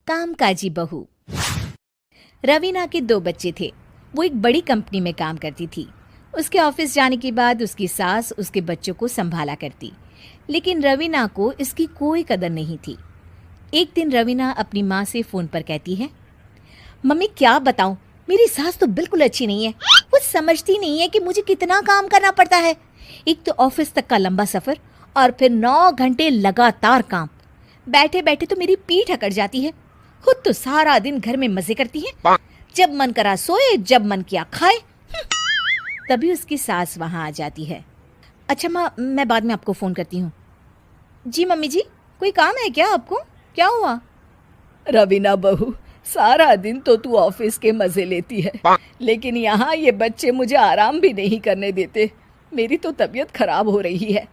कामकाजी बहू। रवीना के 2 बच्चे थे। वो एक बड़ी कंपनी में काम करती थी। उसके ऑफिस जाने के बाद उसकी सास उसके बच्चों को संभाला करती, लेकिन रवीना को इसकी कोई कदर नहीं थी। एक दिन रवीना अपनी माँ से फ़ोन पर कहती है, मम्मी क्या बताऊं, मेरी सास तो बिल्कुल अच्छी नहीं है। वो समझती नहीं है कि मुझे कितना काम करना पड़ता है। एक तो ऑफिस तक का लंबा सफ़र और फिर 9 घंटे लगातार काम। बैठे बैठे तो मेरी पीठ अकड़ जाती है। खुद तो सारा दिन घर में मजे करती है, जब मन करा सोए, जब मन किया खाए। तभी उसकी सास वहाँ आ जाती है। अच्छा माँ, मैं बाद में आपको फ़ोन करती हूँ। जी मम्मी जी, कोई काम है क्या आपको? क्या हुआ? रवीना बहू, सारा दिन तो तू ऑफिस के मजे लेती है, लेकिन यहाँ ये बच्चे मुझे आराम भी नहीं करने देते। मेरी तो तबीयत खराब हो रही है।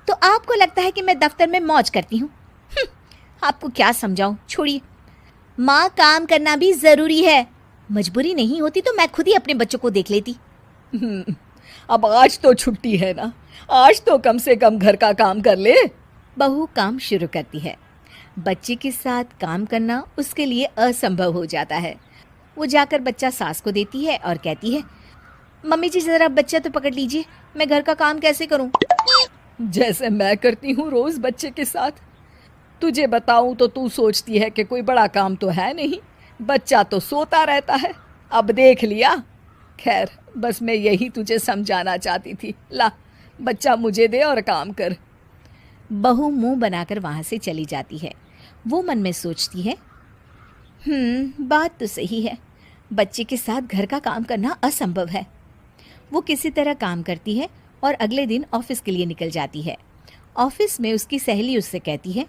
तो आपको लगता है कि मैं दफ्तर में मौज करती हूँ? आपको क्या समझाऊं, छोड़िए। माँ, काम करना भी ज़रूरी है। मजबूरी नहीं होती तो मैं खुद ही अपने बच्चों को देख लेती। अब आज तो छुट्टी है ना, आज तो कम से कम घर का काम कर ले। बहू काम शुरू करती है। बच्चे के साथ काम करना उसके लिए असंभव हो जाता है। वो जाकर बच्चा सास को देती है और कहती है, मम्मी जी ज़रा बच्चा तो पकड़ लीजिए, मैं घर का काम कैसे करूं? जैसे मैं करती हूँ रोज बच्चे के साथ। तुझे बताऊं तो तू सोचती है कि कोई बड़ा काम तो है नहीं, बच्चा तो सोता रहता है। अब देख लिया। खैर, बस मैं यही तुझे समझाना चाहती थी। ला, बच्चा मुझे दे और काम कर। बहू मुंह बनाकर वहाँ से चली जाती है। वो मन में सोचती है, बात तो सही है, बच्चे के साथ घर का काम करना असंभव है। वो किसी तरह काम करती है और अगले दिन ऑफिस के लिए निकल जाती है। ऑफिस में उसकी सहेली उससे कहती है,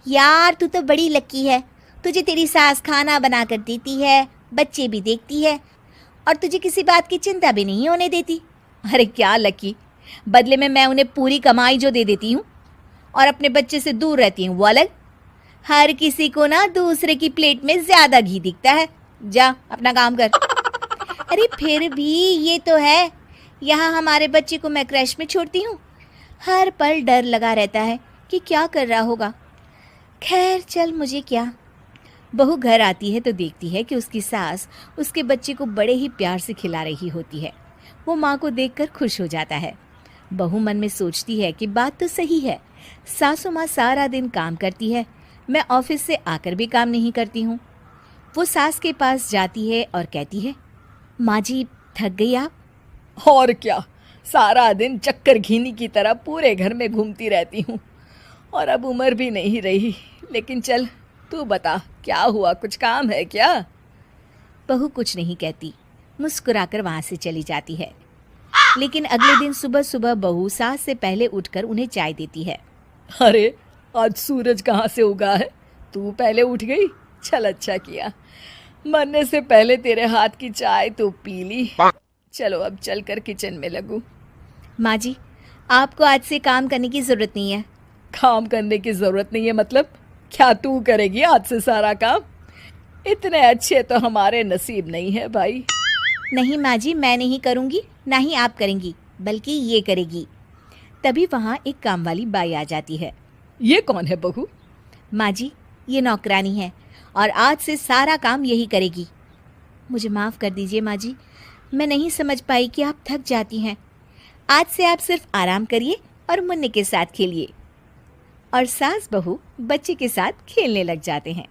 यार तू तो बड़ी लकी है, तुझे तेरी सास खाना बना कर देती है, बच्चे भी देखती है और तुझे किसी बात की चिंता भी नहीं होने देती। अरे क्या लकी, बदले में मैं उन्हें पूरी कमाई जो दे देती हूँ और अपने बच्चे से दूर रहती हूँ वो अलग। हर किसी को ना दूसरे की प्लेट में ज़्यादा घी दिखता है। जा अपना काम कर। अरे फिर भी ये तो है, यहाँ हमारे बच्चे को मैं क्रैश में छोड़ती हूँ, हर पल डर लगा रहता है कि क्या कर रहा होगा। खैर चल, मुझे क्या। बहू घर आती है तो देखती है कि उसकी सास उसके बच्चे को बड़े ही प्यार से खिला रही होती है। वो माँ को देखकर खुश हो जाता है। बहू मन में सोचती है कि बात तो सही है, सासू माँ सारा दिन काम करती है, मैं ऑफिस से आकर भी काम नहीं करती हूँ। वो सास के पास जाती है और कहती है, माँ जी थक गई आप? और क्या, सारा दिन चक्कर घीनी की तरह पूरे घर में घूमती रहती हूँ और अब उम्र भी नहीं रही। लेकिन चल तू बता, क्या हुआ, कुछ काम है क्या? बहू कुछ नहीं कहती, मुस्कुराकर वहाँ से चली जाती है। लेकिन अगले दिन सुबह सुबह बहू सास से पहले उठकर उन्हें चाय देती है। अरे आज सूरज कहाँ से उगा है, तू पहले उठ गई। चल अच्छा किया, मरने से पहले तेरे हाथ की चाय तो पी ली। चलो अब चलकर किचन में लगूं। माँ जी, आपको आज से काम करने की ज़रूरत नहीं है। काम करने की ज़रूरत नहीं है मतलब? क्या तू करेगी आज से सारा काम? इतने अच्छे तो हमारे नसीब नहीं है भाई। नहीं माँ जी, मैं नहीं करूँगी, ना ही आप करेंगी, बल्कि ये करेगी। तभी वहाँ एक काम वाली बाई आ जाती है। ये कौन है बहू? माँ जी, ये नौकरानी है और आज से सारा काम यही करेगी। मुझे माफ़ कर दीजिए माँ जी, मैं नहीं समझ पाई कि आप थक जाती हैं। आज से आप सिर्फ आराम करिए और मुन्ने के साथ खेलिए। और सास बहू बच्चे के साथ खेलने लग जाते हैं।